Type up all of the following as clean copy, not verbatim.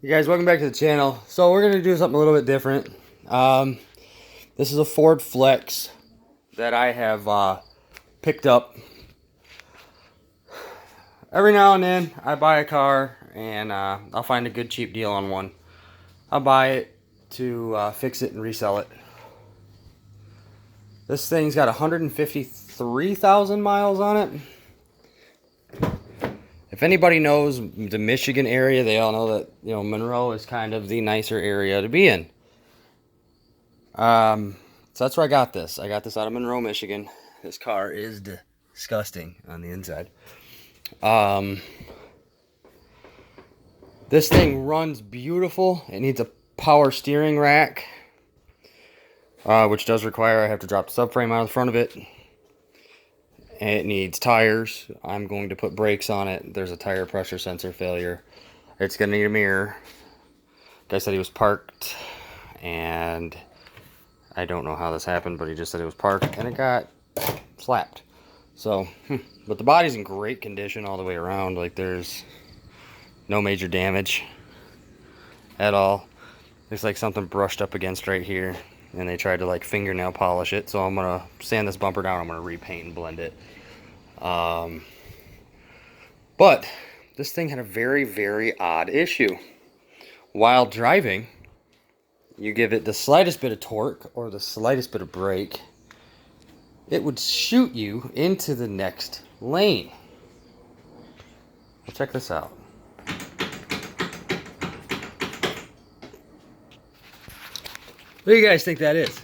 You guys, welcome back to the channel. So we're gonna do something a little bit different. This is a Ford Flex that I have picked up. Every now and then I buy a car and I'll find a good cheap deal on one. I'll buy it to fix it and resell it. This thing's got 153,000 miles on it. If anybody knows the Michigan area, they all know that, you know, Monroe is kind of the nicer area to be in. So that's where I got this. I got this out of Monroe, Michigan. This car is disgusting on the inside. This thing runs beautiful. It needs a power steering rack, which does require I have to drop the subframe out of the front of it. It needs tires. I'm going to put brakes on it. There's a tire pressure sensor failure. It's going to need a mirror. Guy said he was parked, and I don't know how this happened, but he just said it was parked, and it got slapped. So, but the body's in great condition all the way around. Like, there's no major damage at all. Looks like something brushed up against right here, and they tried to like fingernail polish it. So I'm gonna sand this bumper down. I'm gonna repaint and blend it. But this thing had a very, very odd issue. While driving, you give it the slightest bit of torque or the slightest bit of brake, it would shoot you into the next lane. Well, check this out. What do you guys think that is?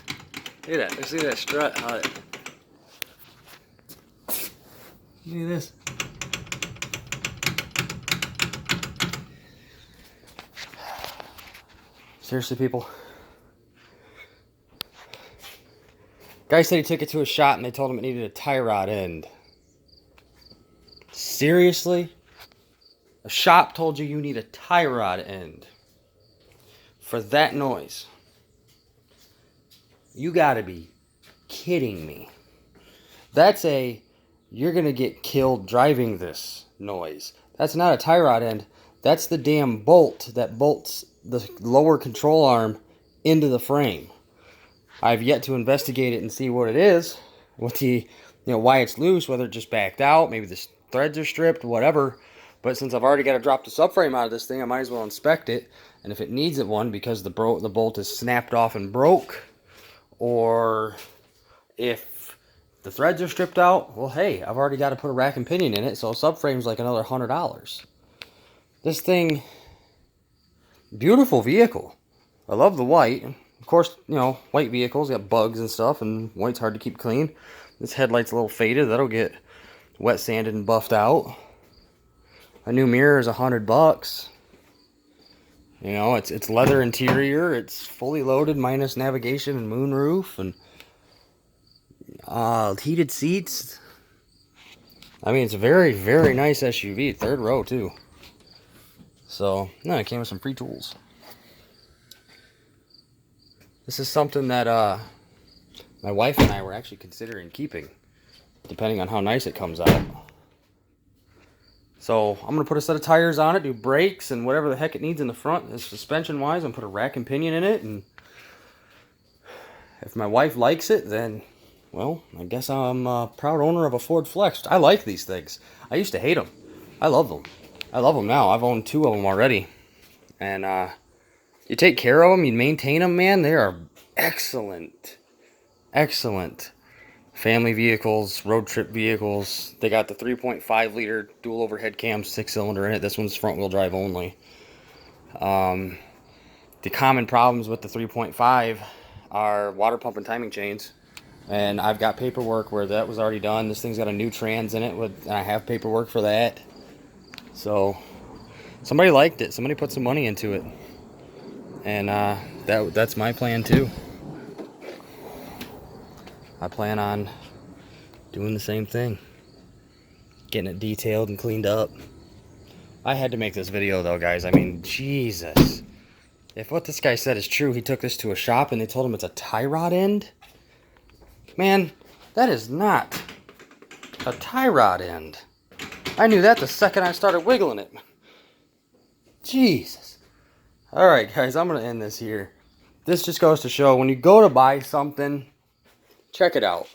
Look at that. See that strut? Look at this. Seriously, people. Guy said he took it to a shop and they told him it needed a tie rod end. Seriously? A shop told you you need a tie rod end for that noise? You gotta be kidding me. That's you're gonna get killed driving this noise. That's not a tie rod end. That's the damn bolt that bolts the lower control arm into the frame. I've yet to investigate it and see what it is, why it's loose, whether it just backed out, maybe the threads are stripped, whatever. But since I've already got to drop the subframe out of this thing, I might as well inspect it. And if it needs it one because the bolt is snapped off and broke, or if the threads are stripped out, well, hey, I've already got to put a rack and pinion in it, so a subframe's like another $100. This thing, beautiful vehicle. I love the white. Of course, white vehicles got bugs and stuff, and white's hard to keep clean. This headlight's a little faded. That'll get wet sanded and buffed out. A new mirror is $100. It's leather interior. It's fully loaded minus navigation and moonroof and heated seats. I mean, it's a very, very nice SUV. Third row too. So, it came with some free tools. This is something that my wife and I were actually considering keeping, depending on how nice it comes out. So I'm going to put a set of tires on it, do brakes, and whatever the heck it needs in the front, suspension-wise, and put a rack and pinion in it. And if my wife likes it, then, well, I guess I'm a proud owner of a Ford Flex. I like these things. I used to hate them. I love them. I love them now. I've owned 2 of them already. And you take care of them, you maintain them, man, they are excellent. Excellent. Family vehicles, road trip vehicles. They got the 3.5 liter dual overhead cam 6-cylinder in it. This one's front wheel drive only. The common problems with the 3.5 are water pump and timing chains. And I've got paperwork where that was already done. This thing's got a new trans in it, and I have paperwork for that. So somebody liked it. Somebody put some money into it. And that's my plan too. I plan on doing the same thing. Getting it detailed and cleaned up. I had to make this video though, guys. I mean, Jesus. If what this guy said is true, he took this to a shop and they told him it's a tie rod end. Man, that is not a tie rod end. I knew that the second I started wiggling it. Jesus. Alright guys, I'm going to end this here. This just goes to show when you go to buy something, check it out.